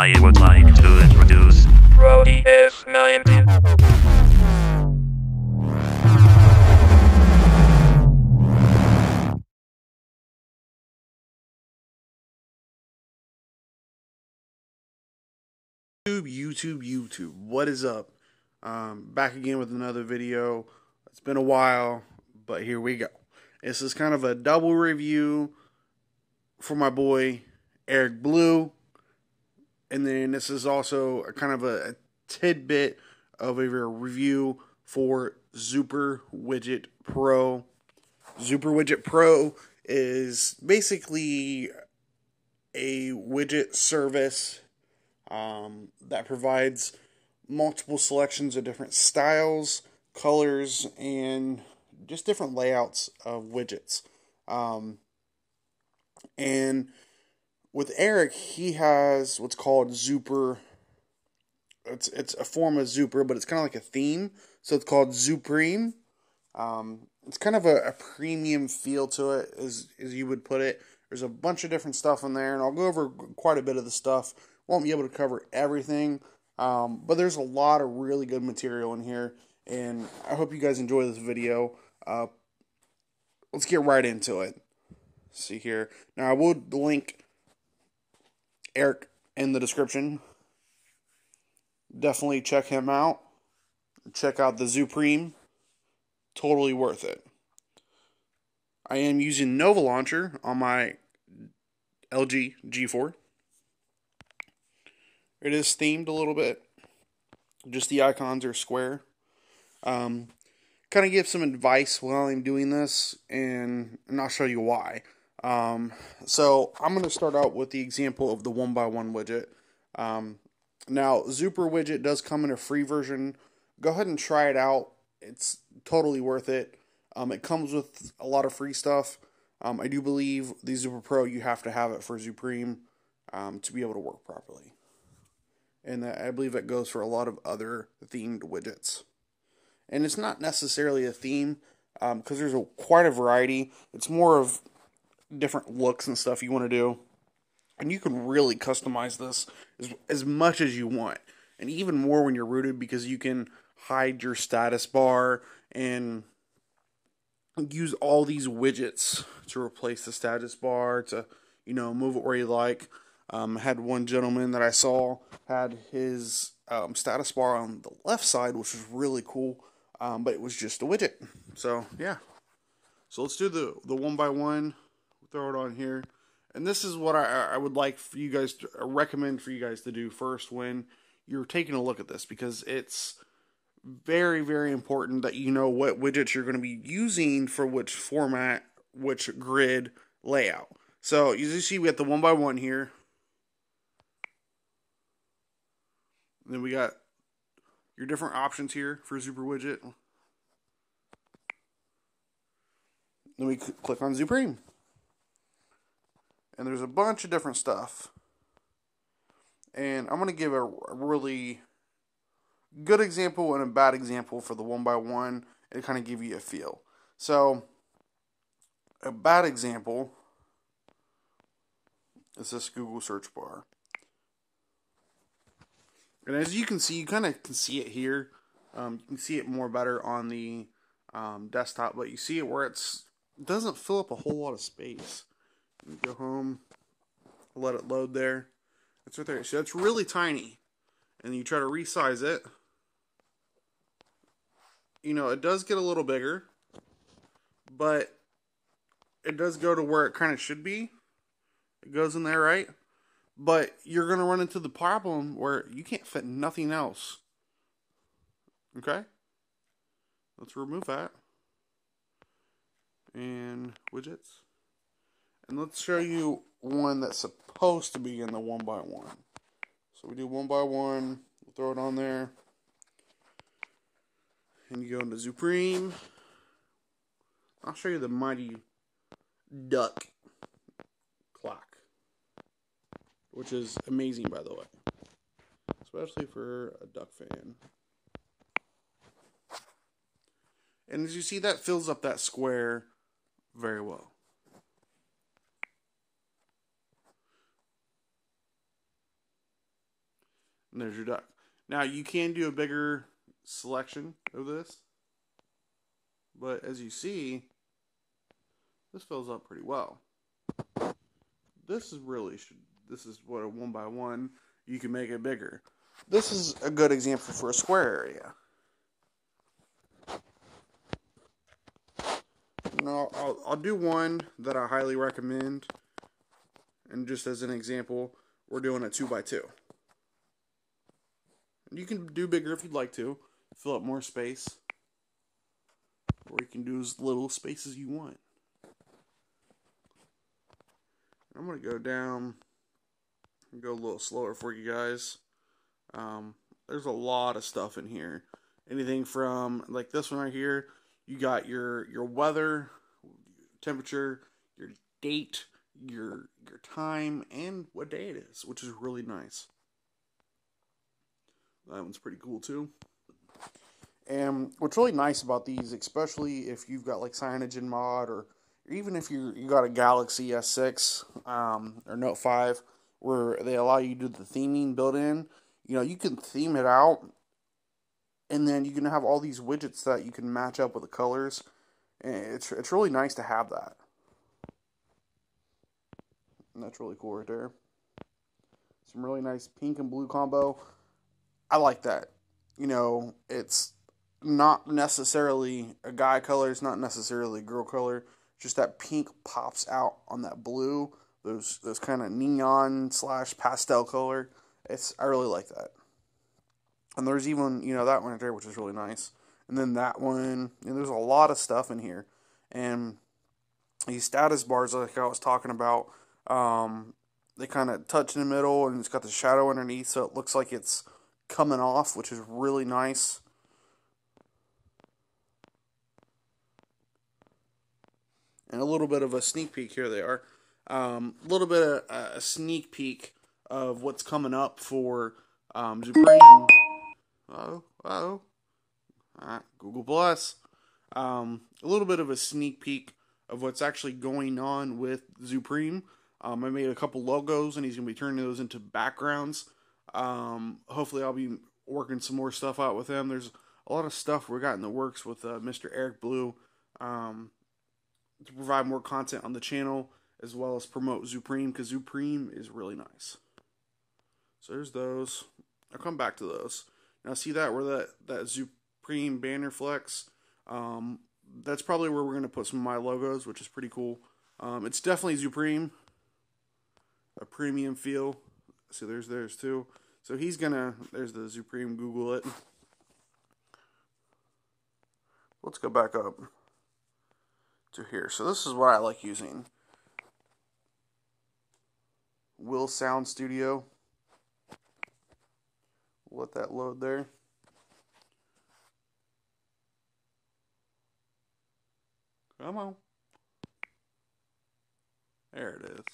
I would like to introduce Brody S19. YouTube, what is up? Back again with another video. It's been a while, but here we go. This is kind of a double review for my boy Eric Blue, and then this is also kind of a tidbit of a review for Zooper Widget Pro. Zooper Widget Pro is basically a widget service that provides multiple selections of different styles, colors, and just different layouts of widgets. And with Eric, he has what's called Zooper. It's a form of Zooper, but it's kind of like a theme. So it's called Zoopreme. It's kind of a premium feel to it, as you would put it. There's a bunch of different stuff in there, and I'll go over quite a bit of the stuff. Won't be able to cover everything, but there's a lot of really good material in here, and I hope you guys enjoy this video. Let's get right into it. See here. Now, I will link Eric in the description. Definitely check him out. Check out the Zoopreme. Totally worth it. I am using Nova Launcher on my LG G4. It is themed a little bit. Just the icons are square. Kind of give some advice while I'm doing this, and I'll show you why. So I'm going to start out with the example of the 1x1 widget. Now, Zooper Widget does come in a free version. Go ahead and try it out. It's totally worth it. It comes with a lot of free stuff. I do believe the Zooper Pro, you have to have it for Zoopreme to be able to work properly. And I believe that goes for a lot of other themed widgets. And it's not necessarily a theme, because there's quite a variety. It's more of different looks and stuff you want to do. And you can really customize this as much as you want. And even more when you're rooted, because you can hide your status bar and use all these widgets to replace the status bar, to, move it where you like. I had one gentleman that I saw had his status bar on the left side, which was really cool, but it was just a widget. So, yeah. So let's do the 1x1. Throw it on here. And this is what I would like for you guys to recommend for you guys to do first when you're taking a look at this, because it's very, very important that you know what widgets you're going to be using for which format, which grid layout. So, as you see, we got the 1x1 here. And then we got your different options here for Zooper Widget. Then we click on Zoopreme. And there's a bunch of different stuff. And I'm going to give a really good example and a bad example for the 1x1 and kind of give you a feel. So, a bad example is this Google search bar. And as you can see, you kind of can see it here. You can see it more better on the desktop, but you see it where it doesn't fill up a whole lot of space. You go home, let it load there. It's right there. So it's really tiny. And you try to resize it. It does get a little bigger, but it does go to where it kind of should be. It goes in there, right? But you're going to run into the problem where you can't fit nothing else. Okay? Let's remove that. And widgets. And let's show you one that's supposed to be in the 1x1. So we do 1x1. We'll throw it on there. And you go into Zoopreme. I'll show you the Mighty Duck clock, which is amazing, by the way, especially for a duck fan. And as you see, that fills up that square very well. And there's your duck. Now, you can do a bigger selection of this. But as you see, this fills up pretty well. This is what a 1x1, you can make it bigger. This is a good example for a square area. Now, I'll do one that I highly recommend. And just as an example, we're doing a 2x2. You can do bigger if you'd like to. Fill up more space. Or you can do as little space as you want. I'm going to go down and go a little slower for you guys. There's a lot of stuff in here. Anything from, like this one right here, you got your weather, temperature, your date, your time, and what day it is, which is really nice. That one's pretty cool too. And what's really nice about these, especially if you've got like CyanogenMod, or even if you got a Galaxy S6 or Note 5, where they allow you to do the theming built in, you can theme it out, and then you can have all these widgets that you can match up with the colors. And it's really nice to have that. And that's really cool right there. Some really nice pink and blue combo. I like that. It's not necessarily a guy color. It's not necessarily a girl color. Just that pink pops out on that blue. Those kind of neon / pastel color. I really like that. And there's even, that one right there, which is really nice. And then that one. There's a lot of stuff in here. And these status bars, like I was talking about, they kind of touch in the middle, and it's got the shadow underneath, so it looks like it's coming off, which is really nice. And a little bit of a sneak peek, here they are. A little bit of a sneak peek of what's coming up for Zoopreme. Google Plus. A little bit of a sneak peek of what's actually going on with Zoopreme. I made a couple logos, and he's going to be turning those into backgrounds. Hopefully I'll be working some more stuff out with him. There's a lot of stuff we got in the works with Mr. Eric Blue to provide more content on the channel, as well as promote Zoopreme, because Zoopreme is really nice. So there's those. I'll come back to those. Now see that, where that Zoopreme banner flex? That's probably where we're going to put some of my logos, which is pretty cool. It's definitely Zoopreme. A premium feel. So there's theirs too. So there's the Zoopreme, Google it. Let's go back up to here. So this is what I like using. Will Sound Studio. Let that load there. Come on. There it is.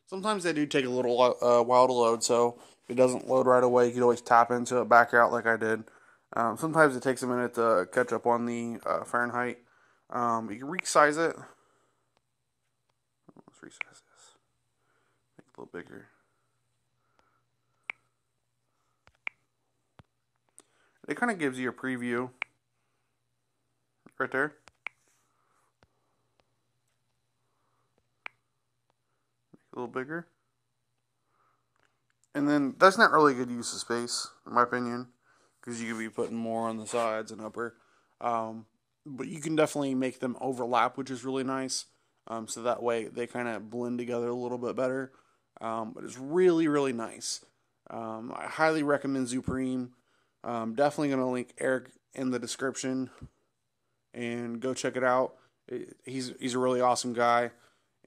Sometimes they do take a little while to load, so if it doesn't load right away, you can always tap into it, back out like I did. Sometimes it takes a minute to catch up on the Fahrenheit. You can resize it. Let's resize this. Make it a little bigger. It kind of gives you a preview right there. A little bigger. And then that's not really a good use of space, in my opinion, because you could be putting more on the sides and upper. But you can definitely make them overlap, which is really nice. So that way they kind of blend together a little bit better. But it's really, really nice. I highly recommend Zoopreme. Definitely going to link Eric in the description, and go check it out. He's a really awesome guy.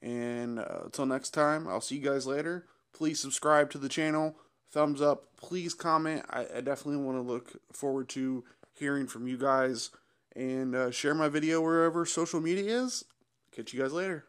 And until next time, I'll see you guys later. Please subscribe to the channel. Thumbs up. Please comment. I definitely want to look forward to hearing from you guys. And share my video wherever social media is. Catch you guys later.